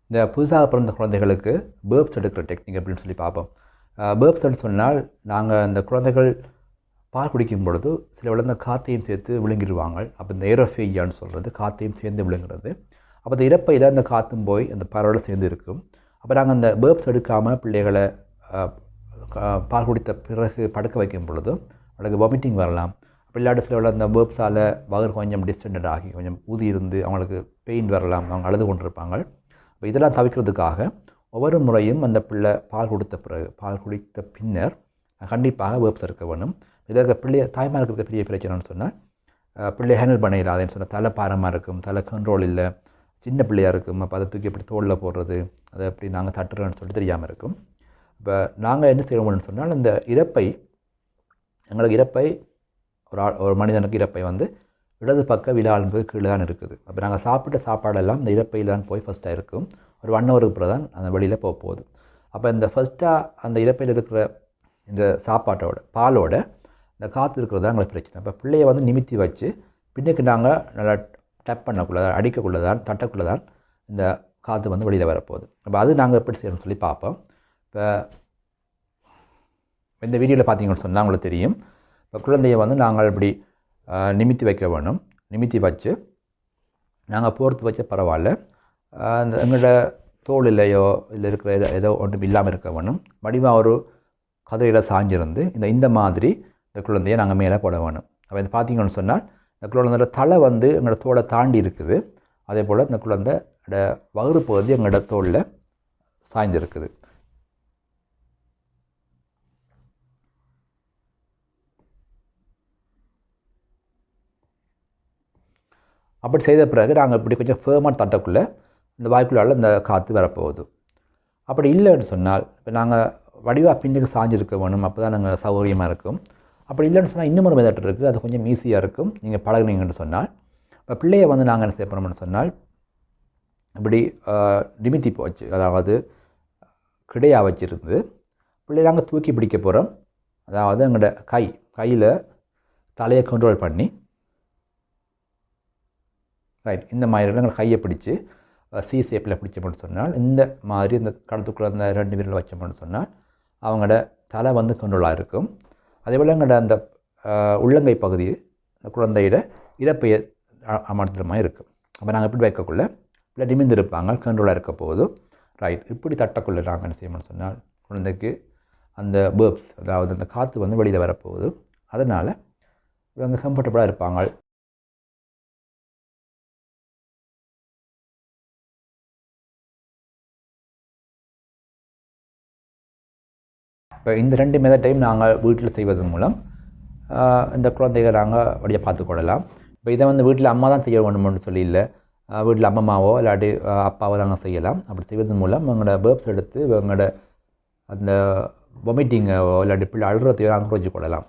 இந்த புதுசாக பிறந்த குழந்தைகளுக்கு பேர்ப்ஸ் எடுக்கிற டெக்னிக் அப்படின்னு சொல்லி பார்ப்போம். பேர்ப்ஸ்ன்னு சொன்னால் நாங்கள் அந்த குழந்தைகள் பால் குடிக்கும் பொழுது சில விழுந்த காற்றையும் சேர்த்து விழுங்கிடுவாங்க. அப்போ இந்த ஏரோஃபேகியான்னு சொல்கிறது காற்றையும் சேர்ந்து விழுங்குறது. அப்போ அந்த இறப்பையில் அந்த காற்றும் போய் அந்த பறவையோடு சேர்ந்து இருக்கும். அப்போ நாங்கள் அந்த பேர்ப்ஸ் எடுக்காமல் பிள்ளைகளை பால் குடித்த பிறகு படுக்க வைக்கும் பொழுது அவங்களுக்கு வாமிட்டிங் வரலாம். பிள்ளையாடு சில விட அந்த பேர்ப்ஸால் வயிறு கொஞ்சம் டிஸ்டெண்டட் ஆகி கொஞ்சம் ஊதி இருந்து அவங்களுக்கு பெயின் வரலாம், அவங்க அழுது கொண்டிருப்பாங்க. இப்போ இதெல்லாம் தவிர்க்கிறதுக்காக ஒவ்வொரு முறையும் அந்த பிள்ளை பால் குடித்த பின்னர் கண்டிப்பாக பேர்ப்ஸ் இருக்க வேணும். இதற்கு தாய்மாருக்கு இருக்க பெரிய பிரச்சனைன்னு சொன்னால் பிள்ளை ஹேண்டில் பண்ண இல்லாதேன்னு சொன்னால் தலை பாரமாக இருக்கும், தலை கண்ட்ரோல் இல்லை, சின்ன பிள்ளையாக இருக்கும். அப்போ அதை தூக்கி எப்படி தோளில் போடுறது, அதை எப்படி நாங்கள் தட்டுறோன்னு சொல்லிட்டு தெரியாமல் இருக்கும். இப்போ நாங்கள் என்ன செய்வோம்னு சொன்னால் இந்த எங்களுக்கு இறப்பை ஒரு மனிதனுக்கு இறப்பை இடது பக்க விழான்பது கீழே தான் இருக்குது. அப்போ நாங்கள் சாப்பிட்ட சாப்பாடெல்லாம் இந்த இறப்பையில் தான் போய் ஃபஸ்ட்டாக இருக்கும். ஒரு 1 ஹவருக்கு பிறகு தான் அந்த வெளியில் போகுது. அப்போ இந்த ஃபஸ்ட்டாக அந்த இறப்பையில் இருக்கிற இந்த சாப்பாட்டோட பாலோட இந்த காற்று இருக்கிறது தான் எங்களுக்கு பிரச்சனை. அப்போ பிள்ளையை நிமித்தி வச்சு பின்னுக்கு நாங்கள் நல்லா டப் பண்ணக்குள்ளதான், அடிக்கக்குள்ளதான், தட்டக்குள்ளதான் இந்த காற்று வெளியில் வரப்போகுது. அப்போ அது நாங்கள் எப்படி செய்யணும்னு சொல்லி பார்ப்போம். இப்போ இந்த வீடியோவில் பார்த்தீங்கன்னு சொன்னால் உங்களுக்கு தெரியும். இப்போ குழந்தையை நாங்கள் இப்படி நிமித்தி வைக்க வேணும். நிமித்தி வச்சு நாங்கள் போர்த்து வச்ச பரவாயில்ல, அந்த எங்களோட தோல் இல்லையோ இல்லை இருக்கிற ஏதோ ஒன்றும் இல்லாமல் இருக்க வேணும். வடிவாக ஒரு கதிரையில் சாஞ்சிருந்து இந்த மாதிரி இந்த குழந்தையை நாங்கள் மேலே போட வேணும். அப்போ இது பார்த்தீங்கன்னு சொன்னால் இந்த குழந்தையோட தலை எங்களோட தோலை தாண்டி இருக்குது. அதே போல் இந்த குழந்தையோட வயிறு பகுதி எங்களோட தோலில் சாய்ந்திருக்குது. அப்படி செய்த பிறகு நாங்கள் இப்படி கொஞ்சம் ஃபேமாக தட்டக்குள்ளே இந்த வாய்க்குள்ளால் இந்த காற்று வரப்போகுது. அப்படி இல்லைன்னு சொன்னால் இப்போ நாங்கள் வடிவாக பின்னுக்கு சாஞ்சிருக்க வேணும். அப்போ தான் நாங்கள் சௌகரியமாக இருக்கும். அப்படி இல்லைன்னு சொன்னால் இன்னும் ஒரு மெத்தட் இருக்குது, அது கொஞ்சம் ஈஸியாக இருக்கும் நீங்கள் பழகுனீங்கன்னு சொன்னால். இப்போ பிள்ளையை நாங்கள் என்ன செய்ய போகிறோம்னு சொன்னால் இப்படி நிமித்தி போச்சு, அதாவது கிடையாக வச்சுருந்து பிள்ளையை நாங்கள் தூக்கி பிடிக்க போகிறோம். அதாவது எங்களோட கையில் தலையை கண்ட்ரோல் பண்ணி இந்த மாதிரி எங்கள் கையை பிடிச்சி சி ஷேப்பில் பிடிச்சோம்னு சொன்னால் இந்த மாதிரி இந்த கடத்துக்குள்ளே அந்த 2 விரல் வச்சோம்னு சொன்னால் அவங்களோட தலை கண்ட்ரோலாக இருக்கும். அதேபோல் எங்களோட அந்த உள்ளங்கை பகுதி குழந்தையிட இறப்பையை அமர்த்துற மாதிரி இருக்கும். அப்போ நாங்கள் எப்படி வைக்கக்குள்ளே இல்லை நிமிர்ந்திருப்பாங்க, கண்ட்ரோலாக இருக்க போகுது. இப்படி தட்டக்குள்ளே நாங்கள் என்ன செய்யணும்னு சொன்னால் குழந்தைக்கு அந்த பேர்ப்ஸ், அதாவது அந்த காற்று வெளியில் வரப்போகுது. அதனால் இவங்க கம்ஃபர்டபுளாக இருப்பாங்க. இப்போ இந்த 2 மெத்தடையும் நாங்கள் வீட்டில் செய்வதன் மூலம் இந்த குழந்தைகளை நாங்கள் வழியாக பார்த்துக்கொள்ளலாம். இப்போ இதை வீட்டில் அம்மா தான் செய்ய வேணும்னு சொல்லி இல்லை, வீட்டில் அம்மாவோ இல்லாட்டி அப்பாவோ நாங்கள் செய்யலாம். அப்படி செய்வதன் மூலம் எங்களோட பேர்ப்ஸ் எடுத்து எங்களோட அந்த வாமிட்டிங்கோ இல்லாட்டி பிள்ளை அழுறதையோ நாங்கள் குறைச்சி கொள்ளலாம்.